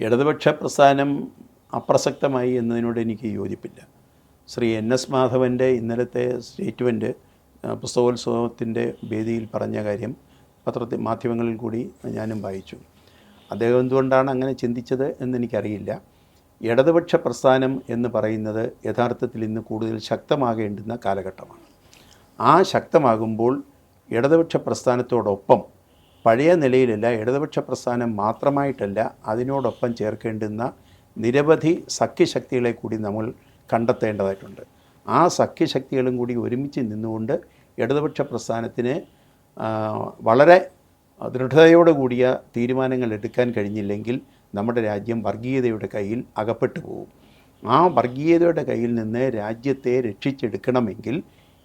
ഇടതുപക്ഷ പ്രസ്ഥാനം അപ്രസക്തമായി എന്നതിനോട് എനിക്ക് യോജിപ്പില്ല. ശ്രീ NS മാധവൻ്റെ ഇന്നലത്തെ സ്റ്റേറ്റ്മെൻറ്റ് പുസ്തകോത്സവത്തിൻ്റെ വേദിയിൽ പറഞ്ഞ കാര്യം മാധ്യമങ്ങളിൽ കൂടി ഞാനും വായിച്ചു. അദ്ദേഹം എന്തുകൊണ്ടാണ് അങ്ങനെ ചിന്തിച്ചത് എന്നെനിക്കറിയില്ല. ഇടതുപക്ഷ പ്രസ്ഥാനം എന്ന് പറയുന്നത് യഥാർത്ഥത്തിൽ ഇന്ന് കൂടുതൽ ശക്തമാകേണ്ടുന്ന കാലഘട്ടമാണ്. ആ ശക്തമാകുമ്പോൾ ഇടതുപക്ഷ പ്രസ്ഥാനത്തോടൊപ്പം പഴയ നിലയിലല്ല, ഇടതുപക്ഷ പ്രസ്ഥാനം മാത്രമായിട്ടല്ല, അതിനോടൊപ്പം ചേർക്കേണ്ടുന്ന നിരവധി സഖ്യശക്തികളെ കൂടി നമ്മൾ കണ്ടെത്തേണ്ടതായിട്ടുണ്ട്. ആ സഖ്യശക്തികളും കൂടി ഒരുമിച്ച് നിന്നുകൊണ്ട് ഇടതുപക്ഷ പ്രസ്ഥാനത്തിന് വളരെ ദൃഢതയോടുകൂടിയ തീരുമാനങ്ങൾ എടുക്കാൻ കഴിഞ്ഞില്ലെങ്കിൽ നമ്മുടെ രാജ്യം വർഗീയതയുടെ കയ്യിൽ അകപ്പെട്ടു പോകും. ആ വർഗീയതയുടെ കയ്യിൽ നിന്ന് രാജ്യത്തെ രക്ഷിച്ചെടുക്കണമെങ്കിൽ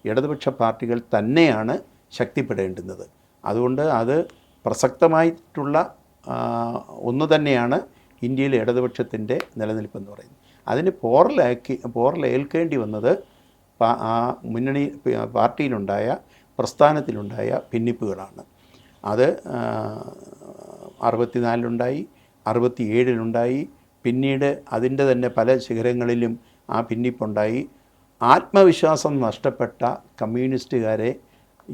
ഇടതുപക്ഷ പാർട്ടികൾ തന്നെയാണ് ശക്തിപ്പെടേണ്ടുന്നത്. അതുകൊണ്ട് അത് പ്രസക്തമായിട്ടുള്ള ഒന്ന് തന്നെയാണ് ഇന്ത്യയിലെ ഇടതുപക്ഷത്തിൻ്റെ നിലനിൽപ്പെന്ന് പറയുന്നത്. അതിന് പോറലേൽക്കേണ്ടി വന്നത് ആ മുന്നണി പാർട്ടിയിലുണ്ടായ പ്രസ്ഥാനത്തിലുണ്ടായ ഭിന്നിപ്പുകളാണ്. അത് 64-ലുണ്ടായി, 67-ലുണ്ടായി, പിന്നീട് അതിൻ്റെ തന്നെ പല ശിഖരങ്ങളിലും ആ ഭിന്നിപ്പുണ്ടായി. ആത്മവിശ്വാസം നഷ്ടപ്പെട്ട കമ്മ്യൂണിസ്റ്റുകാരെ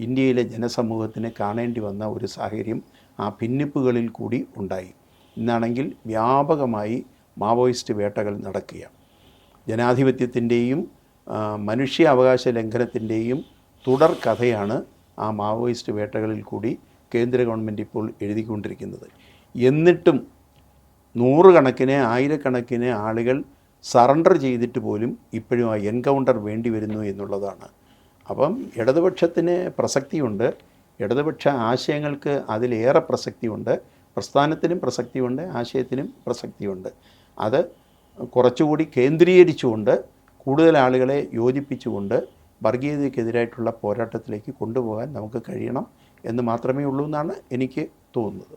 ഇന്ത്യയിലെ ജനസമൂഹത്തിന് കാണേണ്ടി വന്ന ഒരു സാഹചര്യം ആ ഭിന്നിപ്പുകളിൽ കൂടി ഉണ്ടായി. ഇന്നാണെങ്കിൽ വ്യാപകമായി മാവോയിസ്റ്റ് വേട്ടകൾ നടക്കുക. ജനാധിപത്യത്തിൻ്റെയും മനുഷ്യാവകാശ ലംഘനത്തിൻ്റെയും തുടർ കഥയാണ് ആ മാവോയിസ്റ്റ് വേട്ടകളിൽ കൂടി കേന്ദ്ര ഗവൺമെൻറ് ഇപ്പോൾ എഴുതിക്കൊണ്ടിരിക്കുന്നത്. എന്നിട്ടും നൂറുകണക്കിന് ആയിരക്കണക്കിന് ആളുകൾ സറണ്ടർ ചെയ്തിട്ട് പോലും ഇപ്പോഴും ആ എൻകൗണ്ടർ വേണ്ടി വരുന്നു എന്നുള്ളതാണ്. അപ്പം ഇടതുപക്ഷത്തിന് പ്രസക്തിയുണ്ട്, ഇടതുപക്ഷ ആശയങ്ങൾക്ക് അതിലേറെ പ്രസക്തിയുണ്ട്, പ്രസ്ഥാനത്തിനും പ്രസക്തിയുണ്ട്, ആശയത്തിനും പ്രസക്തിയുണ്ട്. അത് കുറച്ചുകൂടി കേന്ദ്രീകരിച്ചുകൊണ്ട് കൂടുതൽ ആളുകളെ യോജിപ്പിച്ചുകൊണ്ട് വർഗീയതയ്ക്കെതിരായിട്ടുള്ള പോരാട്ടത്തിലേക്ക് കൊണ്ടുപോകാൻ നമുക്ക് കഴിയണം എന്ന് മാത്രമേ ഉള്ളൂ എന്നാണ് എനിക്ക് തോന്നുന്നത്.